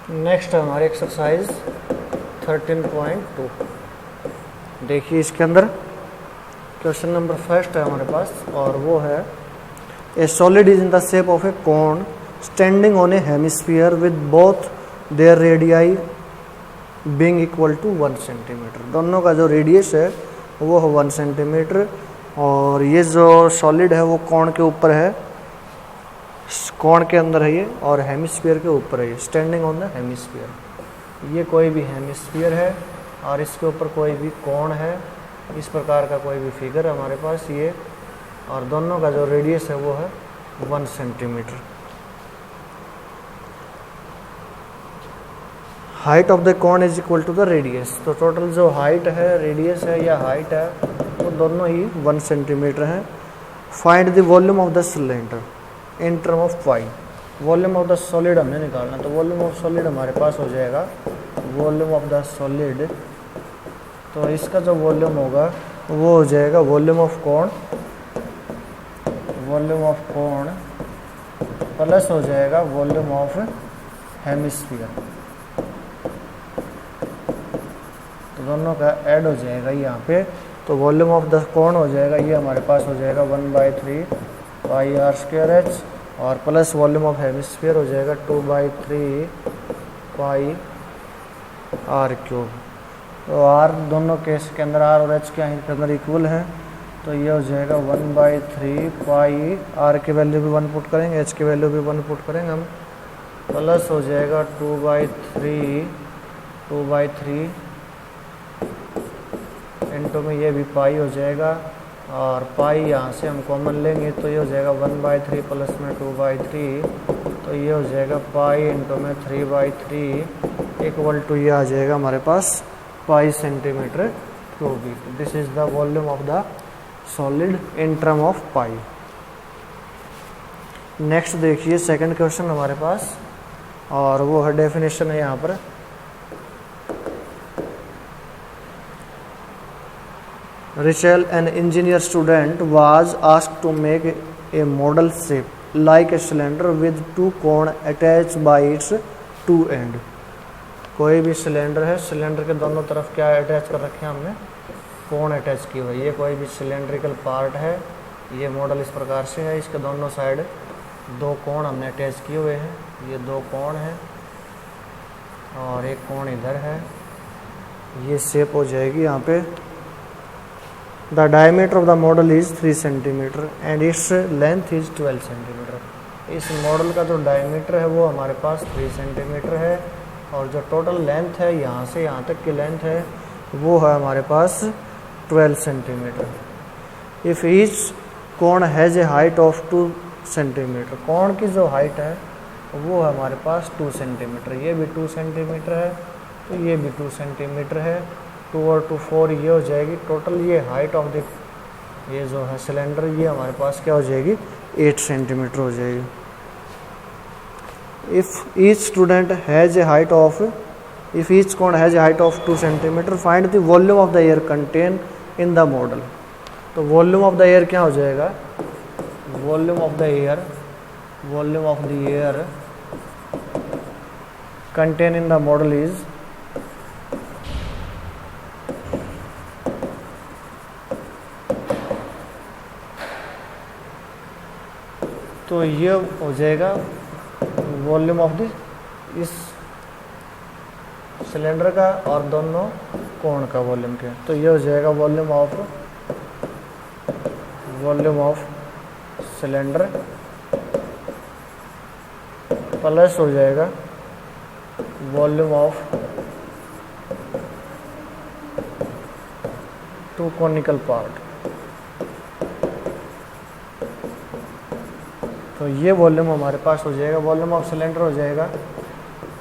Next है हमारी exercise 13.2। देखिए इसके अंदर क्वेश्चन नंबर फर्स्ट है हमारे पास, और वो है a solid is in the shape of a cone standing on a hemisphere with both their radii being equal to 1 centimetre. दोनों का जो रेडियस है वो है 1 सेंटीमीटर, और ये जो सॉलिड है वो कोण के ऊपर है, कोण के अंदर है ये, और हेमिस्फीयर के ऊपर है ये, स्टैंडिंग ऑन द हेमिस्फीयर। ये कोई भी हेमिस्फीयर है और इसके ऊपर कोई भी कोण है, इस प्रकार का कोई भी फिगर है हमारे पास ये, और दोनों का जो रेडियस है वो है 1 centimetre. Height of the cone is equal to the radius. तो टोटल जो हाइट है, रेडियस है या हाइट है, वो दोनों ही 1 सेंटीमीटर हैं। Find the volume of the cylinder in term of pi. Volume of the solid हमने निकालना, तो वॉल्यूम ऑफ सॉलिड हमारे पास हो जाएगा वॉल्यूम ऑफ द सॉलिड, तो इसका जो वॉल्यूम होगा वो हो जाएगा वॉल्यूम ऑफ कोण, वॉल्यूम ऑफ कोण प्लस हो जाएगा वॉल्यूम ऑफ हेमिस्फीयर, तो दोनों का ऐड हो जाएगा यहाँ पे। तो वॉल्यूम ऑफ द कोण हो जाएगा, ये हमारे पास हो जाएगा 1/3 पाई आर स्क्वायर एच, और प्लस वॉल्यूम ऑफ हेमिस्फीयर हो जाएगा 2/3 पाई आर क्यूब। तो आर दोनों केस के अंदर, आर और एच के अंदर इक्वल है, तो ये हो जाएगा 1/3 पाई, आर की वैल्यू भी 1 पुट करेंगे, एच की वैल्यू भी 1 पुट करेंगे हम, प्लस हो जाएगा 2/3 इंटू में ये भी पाई हो जाएगा, और पाई यहाँ से हम कॉमन लेंगे तो ये हो जाएगा 1/3 प्लस में 2/3, तो ये हो जाएगा पाई इंटू में 3/3 इक्वल टू ये आ जाएगा हमारे पास pi centimetre cubic. This is the volume of the solid in term of pi. Next देखिए सेकंड क्वेश्चन हमारे पास, और वो है डेफिनेशन है यहाँ पर। Rachel, an engineer student, was asked to make a model shape like a cylinder with 2 cone attached by its 2 end। कोई भी सिलेंडर है, सिलेंडर के दोनों तरफ क्या अटैच कर रखे हैं हमने, कोण अटैच की हुई है। ये कोई भी सिलेंड्रिकल पार्ट है, ये मॉडल इस प्रकार से है, इसके दोनों साइड 2 कोण हमने अटैच किए हुए हैं, ये 2 कोण हैं और एक कोण इधर है, ये शेप हो जाएगी यहाँ पे। The diameter of the model is 3 centimeter and its length is 12 centimeter। इस मॉडल का जो डायमीटर है वो हमारे पास 3 सेंटीमीटर है, और जो टोटल लेंथ है यहाँ से यहाँ तक की लेंथ है वो है हमारे पास 12 centimetre. If each cone has a height of 2 centimetre, कोण की जो हाइट है वो है हमारे पास 2 सेंटीमीटर, ये भी 2 सेंटीमीटर है, तो ये भी 2 सेंटीमीटर है, 2 और 2 4 ये हो जाएगी। टोटल ये हाइट ऑफ द ये जो है सिलेंडर, ये हमारे पास क्या हो जाएगी 8 सेंटीमीटर हो जाएगी। If each student has a height of, if each cone has a height of 2 centimetre, find the volume of the air contain in the model. तो वॉल्यूम ऑफ द एयर क्या हो जाएगा, volume of the air, volume of the air contain in the model is, तो ये हो जाएगा volume of the इस cylinder का और दोनों कोण का वॉल्यूम के, तो ये हो जाएगा वॉल्यूम ऑफ सिलेंडर प्लस हो जाएगा वॉल्यूम ऑफ 2 कॉनिकल पार्ट। तो ये वॉल्यूम हमारे पास हो जाएगा, वॉल्यूम ऑफ सिलेंडर हो जाएगा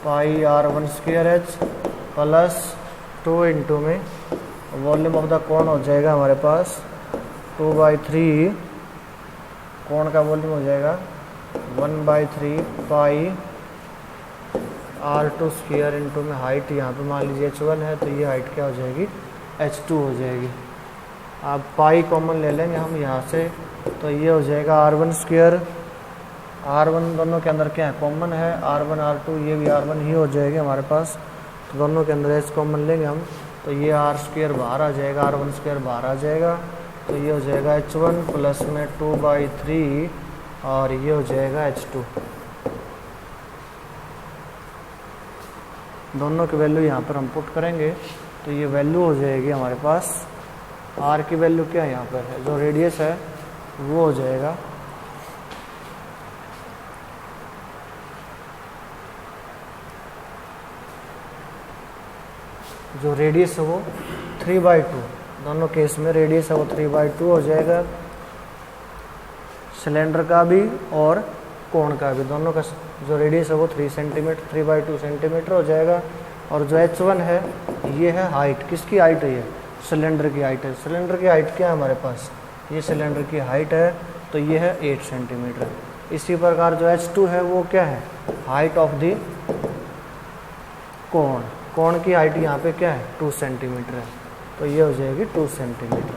पाई r1 square H plus 2 into में वॉल्यूम ऑफ द कोण हो जाएगा हमारे पास 2/3, कोण का वॉल्यूम हो जाएगा 1/3 पाई r2 स्क्वायर इंटू में हाइट यहाँ पे मान लीजिए h1 है, तो ये हाइट क्या हो जाएगी h2 हो जाएगी। अब पाई कॉमन ले लेंगे हम यहाँ से, तो ये हो जाएगा r1 स्क्वायर R1 दोनों के अंदर क्या है, कॉमन है, R1 R2 ये भी R1 ही हो जाएगी हमारे पास। तो दोनों के अंदर h कॉमन लेंगे हम, तो ये R स्क्वायर बाहर आ जाएगा, R1 स्क्वायर बाहर आ जाएगा। तो ये हो जाएगा H1 प्लस में 2/3 और ये हो जाएगा H2। दोनों की वैल्यू यहाँ पर हम पुट करेंगे तो ये वैल्यू हो जाएगी हमारे पास, R की वैल्यू क्या यहाँ पर है, जो रेडियस है वो हो जाएगा जो रेडियस है वो 3/2, दोनों केस में रेडियस है वो 3/2 हो जाएगा, सिलेंडर का भी और कोण का भी, दोनों का जो रेडियस है वो 3 सेंटीमीटर 3/2 सेंटीमीटर हो जाएगा। और जो H1 है ये है हाइट, किसकी हाइट है, ये सिलेंडर की हाइट है। सिलेंडर की हाइट क्या है हमारे पास, ये सिलेंडर की हाइट है, तो ये है 8 सेंटीमीटर। इसी प्रकार जो H2 है वो क्या है, हाइट ऑफ द कोण, कोण की हाइट यहाँ पे क्या है 2 सेंटीमीटर है, तो ये हो जाएगी 2 सेंटीमीटर।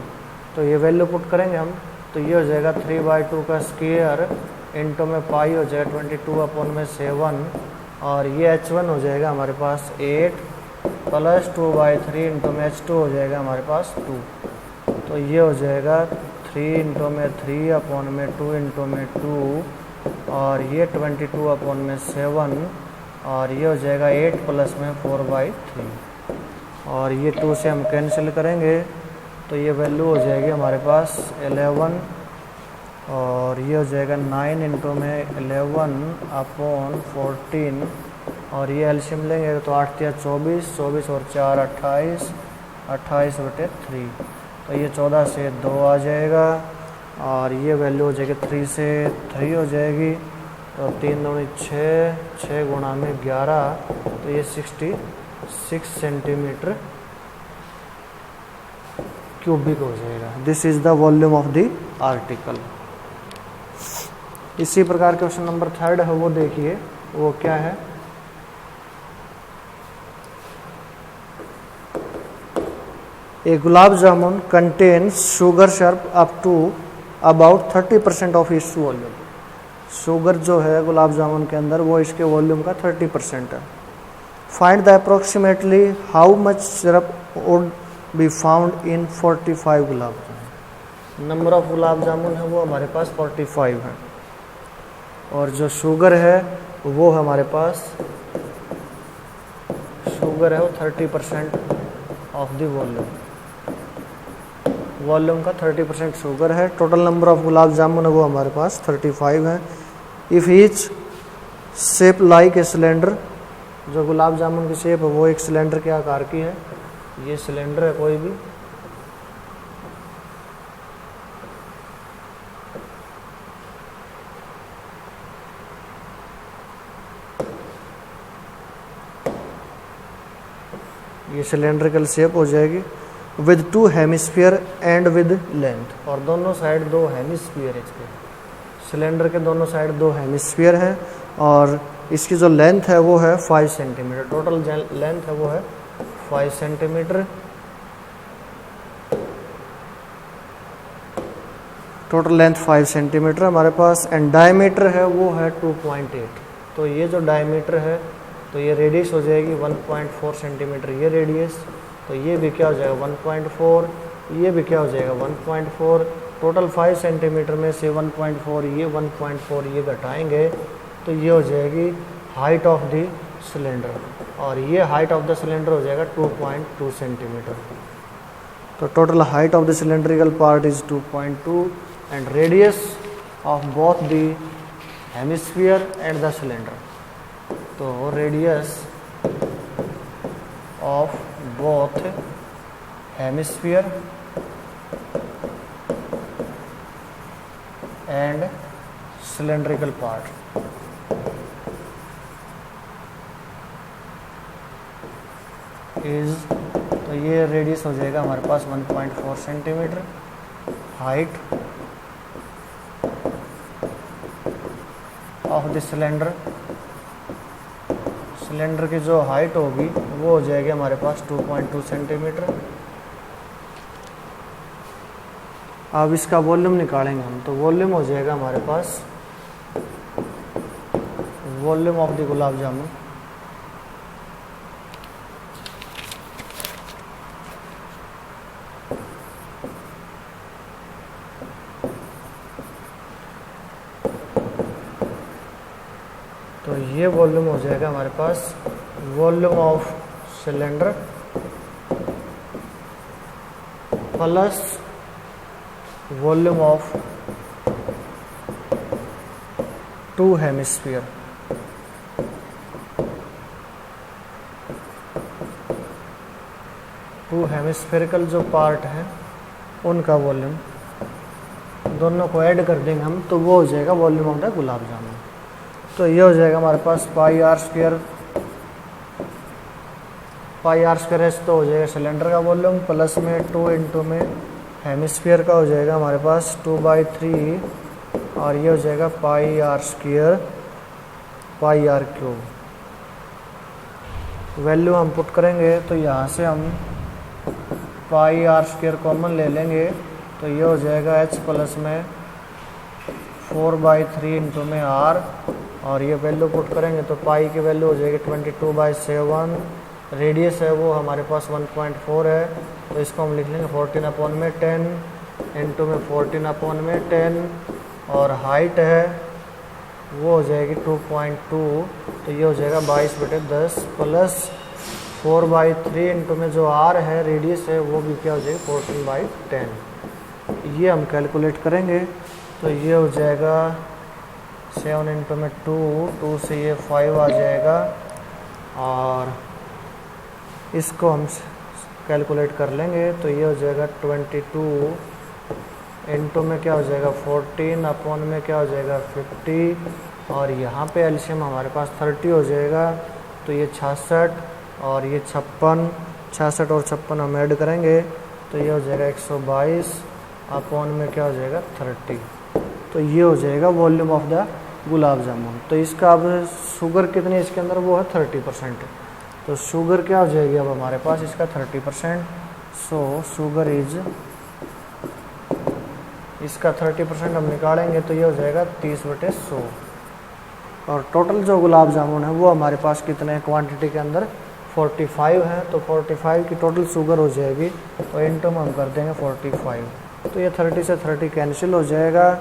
तो ये वैल्यू पुट करेंगे हम, तो ये हो जाएगा 3/2 का स्क्वायर इंटू में पाई हो जाएगा 22/7 और ये H1 हो जाएगा हमारे पास 8 प्लस 2/3 इंटू में H2 हो जाएगा हमारे पास 2। तो ये हो जाएगा 3 इंटू में 3/2 इंटू में 2 और ये 22/7 और ये हो जाएगा 8 प्लस में 4/3 और ये 2 से हम कैंसिल करेंगे तो ये वैल्यू हो जाएगी हमारे पास 11 और ये हो जाएगा 9 इंटू में 11/14 और ये एलसीएम लेंगे तो 8 या 24, 24 और 4 28, 28/3 तो ये 14 से 2 आ जाएगा और ये वैल्यू हो जाएगी 3 से 3 हो जाएगी तो 3 दूनी 6, 6 गुणा में 11 तो ये 66 सेंटीमीटर क्यूबिक हो जाएगा। This is the volume of the article. इसी प्रकार क्वेश्चन नंबर 3 है वो देखिए, वो क्या है, a gulab jamun contains sugar syrup up to about 30% of its volume. Sugar जो है गुलाब जामुन के अंदर वो इसके वॉल्यूम का 30% है। Find the approximately how much syrup would be found in 45 gulab jamun. Number of gulab jamun है वो हमारे पास 45 है और जो शुगर है वो हमारे पास शुगर है वो 30% ऑफ द वॉल्यूम, वॉल्यूम का 30% शुगर है। Total number of gulab jamun है वो हमारे पास 35 है। If each shape like a cylinder, जो गुलाब जामुन की शेप है वो एक सिलेंडर के आकार की है, ये सिलेंडर है कोई भी, ये सिलेंड्रिकल शेप हो जाएगी with 2 hemisphere and with length, और दोनों साइड 2 हेमिस्फीयर है इसके, सिलेंडर के दोनों साइड 2 हेमिस्फीयर है और इसकी जो लेंथ है वो है 5 सेंटीमीटर। टोटल लेंथ है वो है 5 सेंटीमीटर, टोटल लेंथ 5 सेंटीमीटर हमारे पास एंड डायमीटर है वो है 2.8। तो ये जो डायमीटर है तो ये रेडियस हो जाएगी 1.4 सेंटीमीटर ये रेडियस, तो ये भी क्या हो जाएगा 1.4, ये भी क्या हो जाएगा 1.4। टोटल 5 सेंटीमीटर में से 1.4 ये घटाएंगे तो ये हो जाएगी हाइट ऑफ द सिलेंडर और ये हाइट ऑफ द सिलेंडर हो जाएगा 2.2 सेंटीमीटर। तो total height of the cylindrical part is 2.2 and radius of both the hemisphere and the cylinder. तो radius of both hemisphere and cylindrical part is, तो ये radius हो जाएगा हमारे पास 1.4 centimetre. Height of the cylinder, cylinder की जो height होगी वो हो जाएगी हमारे पास 2.2 सेंटीमीटर। अब इसका वॉल्यूम निकालेंगे हम, तो वॉल्यूम हो जाएगा हमारे पास volume of the gulab jamun. तो ये वॉल्यूम हो जाएगा हमारे पास volume of cylinder plus volume of two hemisphere. Two hemispherical जो पार्ट है उनका वॉल्यूम, दोनों को ऐड कर देंगे हम तो वो हो जाएगा volume of the gulab jamun. तो ये हो जाएगा हमारे पास पाई आर स्क्वायर एच तो हो जाएगा सिलेंडर का वॉल्यूम, प्लस में 2 इंटू में हेमिस्फीयर का हो जाएगा हमारे पास 2/3, और ये हो जाएगा pi r square pi r cube. Value हम पुट करेंगे तो यहाँ से हम पाई आर स्क्वायर कॉमन ले लेंगे तो ये हो जाएगा h प्लस में 4/3 इंटू में r, और ये वैल्यू पुट करेंगे तो पाई की वैल्यू हो जाएगी 22/7। रेडियस है वो हमारे पास 1.4 है तो इसको हम लिख लेंगे 14/10 इंटू में 14/10, और हाइट है वो हो जाएगी 2.2 तो ये हो जाएगा 22/10 प्लस 4/3 इंटू में जो r है रेडियस है वो भी क्या हो जाएगी 14/10। ये हम कैलकुलेट करेंगे तो ये हो जाएगा 7 इंटू में 2 से ये 5 आ जाएगा, और इसको हम कैलकुलेट कर लेंगे तो ये हो जाएगा 22 इंटू में क्या हो जाएगा 14 अपॉन में क्या हो जाएगा 50, और यहाँ पे एलसीएम हमारे पास 30 हो जाएगा तो ये 66, और ये 56, 66 और 56 हम ऐड करेंगे तो ये हो जाएगा 122 अपॉन में क्या हो जाएगा 30। तो ये हो जाएगा volume of the gulab jamun. तो इसका अब शुगर कितनी इसके अंदर वो है 30%, तो शुगर क्या हो जाएगी अब हमारे पास इसका 30%। सो शुगर इज, इसका 30% हम निकालेंगे तो ये हो जाएगा 30/100, और टोटल जो गुलाब जामुन है वो हमारे पास कितने क्वांटिटी के अंदर 45 है, तो 45 की टोटल शुगर हो जाएगी तो इनटू में हम कर देंगे 45, तो ये 30 से 30 कैंसिल हो जाएगा,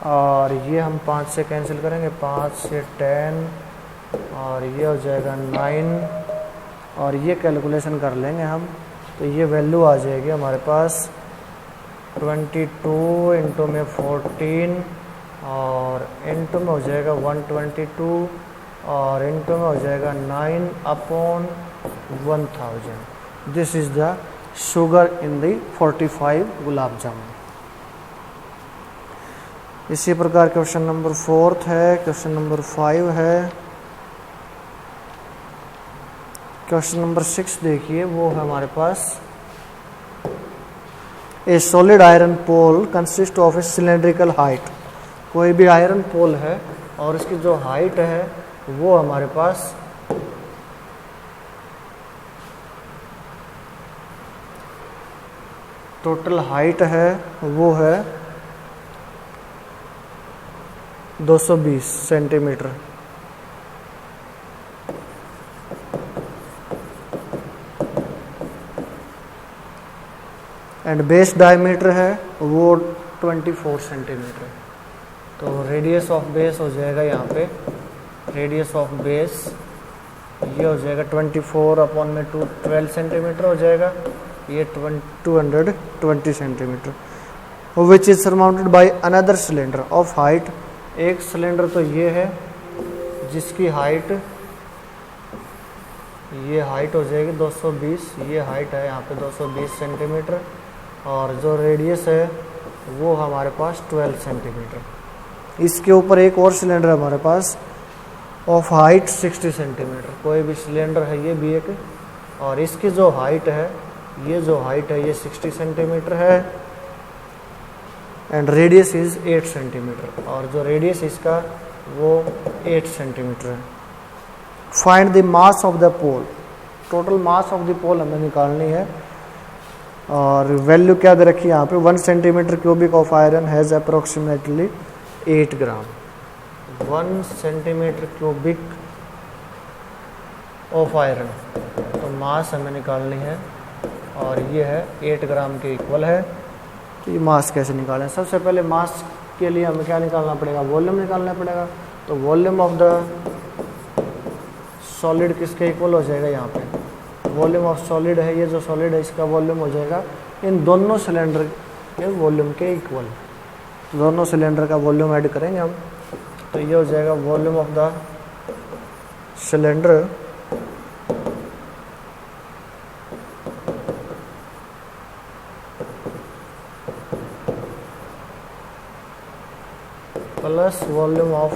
और ये हम 5 से कैंसिल करेंगे 5 से 10, और ये हो जाएगा 9, और ये कैलकुलेशन कर लेंगे हम तो ये वैल्यू आ जाएगी हमारे पास 22 इंटू में 14, और इंटू में हो जाएगा 122, और इंटू में हो जाएगा 9/1000। This is the sugar in the 45 gulab जामुन। इसी प्रकार क्वेश्चन नंबर 4 है, क्वेश्चन नंबर 5 है, क्वेश्चन नंबर 6 देखिए वो है हमारे पास a solid iron pole consist of a cylindrical height. कोई भी आयरन पोल है और इसकी जो हाइट है वो हमारे पास टोटल हाइट है वो है 220 सेंटीमीटर, एंड बेस डायमीटर है वो 24 सेंटीमीटर। तो रेडियस ऑफ बेस हो जाएगा यहाँ पे, रेडियस ऑफ बेस ये हो जाएगा 24/12 सेंटीमीटर हो जाएगा, ये 220 centimetre, which is surmounted by another cylinder of height. एक सिलेंडर तो ये है जिसकी हाइट, ये हाइट हो जाएगी 220, ये हाइट है यहाँ पे 220 सेंटीमीटर, और जो रेडियस है वो हमारे पास 12 सेंटीमीटर। इसके ऊपर एक और सिलेंडर है हमारे पास ऑफ हाइट 60 सेंटीमीटर। कोई भी सिलेंडर है ये भी एक, और इसकी जो हाइट है ये जो हाइट है ये 60 सेंटीमीटर है, एंड रेडियस इज 8 सेंटीमीटर, और जो रेडियस इसका वो 8 सेंटीमीटर है। Find the mass of the pole. Total mass of the pole हमें निकालनी है, और वैल्यू क्या दे रखी है यहाँ पे 1 centimetre cubic of iron has approximately 8 gram. 1 centimetre cubic of iron. तो मास हमें निकालनी है और ये है 8 ग्राम के इक्वल है। तो ये मास कैसे निकालें? सबसे पहले मास के लिए हमें क्या निकालना पड़ेगा? वॉल्यूम निकालना पड़ेगा। तो वॉल्यूम ऑफ द सॉलिड किसके इक्वल हो जाएगा? यहाँ पे वॉल्यूम ऑफ सॉलिड है, ये जो सॉलिड है इसका वॉल्यूम हो जाएगा इन दोनों सिलेंडर के वॉल्यूम के इक्वल। तो दोनों सिलेंडर का वॉल्यूम ऐड करेंगे हम, तो ये हो जाएगा volume of the cylinder plus volume of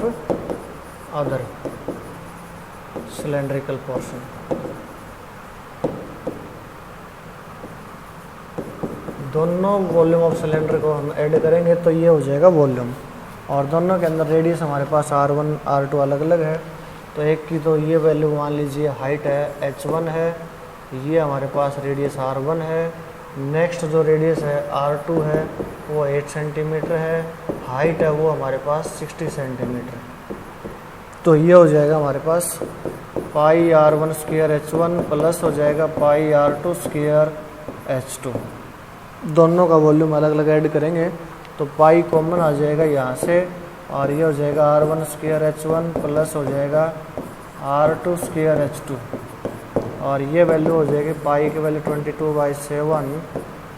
other cylindrical portion. दोनों वॉल्यूम ऑफ सिलेंडर को हम ऐड करेंगे तो ये हो जाएगा वॉल्यूम। और दोनों के अंदर रेडियस हमारे पास R1 R2 अलग अलग है। तो एक की तो ये वैल्यू मान लीजिए हाइट है H1 है, ये हमारे पास रेडियस R1 है। नेक्स्ट जो रेडियस है R2 है वो 8 सेंटीमीटर है, हाइट है वो हमारे पास 60 सेंटीमीटर। तो ये हो जाएगा हमारे पास पाई R1 स्क्वायर H1 प्लस हो जाएगा पाई R2 स्क्वायर H2। दोनों का वॉल्यूम अलग अलग ऐड करेंगे तो पाई कॉमन आ जाएगा यहाँ से, और ये हो जाएगा R1 स्क्वायर H1 प्लस हो जाएगा R2 स्क्वायर H2। और ये वैल्यू हो जाएगी पाई की वैल्यू 22/7।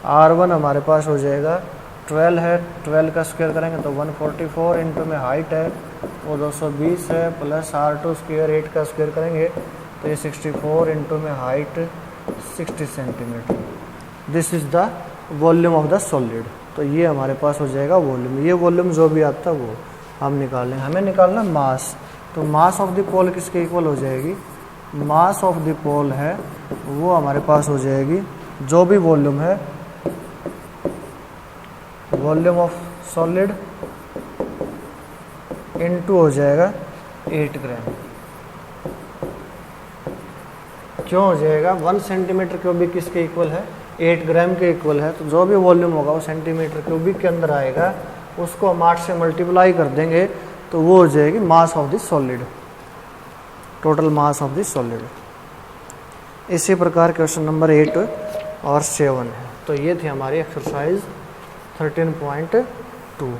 R1 हमारे पास हो जाएगा 12 है, 12 का स्क्वायर करेंगे तो 144 इंटू में हाइट है वो 220 है, प्लस R2 स्क्वायर 8 का स्क्वायर करेंगे तो ये 64 इंटू में height 60 centimetre. This is the volume of the solid. तो ये हमारे पास हो जाएगा वॉल्यूम। ये वॉल्यूम जो भी आता है वो हम निकाल लें। हमें निकालना मास। तो मास ऑफ द पोल किसके इक्वल हो जाएगी? मास ऑफ द पोल है वो हमारे पास हो जाएगी जो भी वॉल्यूम है, वॉल्यूम ऑफ सॉलिड इनटू हो जाएगा 8 ग्राम। क्यों हो जाएगा? 1 सेंटीमीटर क्यूबिक किसके इक्वल है? 8 ग्राम के इक्वल है। तो जो भी वॉल्यूम होगा वो सेंटीमीटर क्यूबिक के अंदर आएगा, उसको हम 8 से मल्टीप्लाई कर देंगे तो वो हो जाएगी मास of the solid, total mass of the solid. इसी प्रकार क्वेश्चन नंबर 8 और 7 है। तो ये थी हमारी एक्सरसाइज 13.2।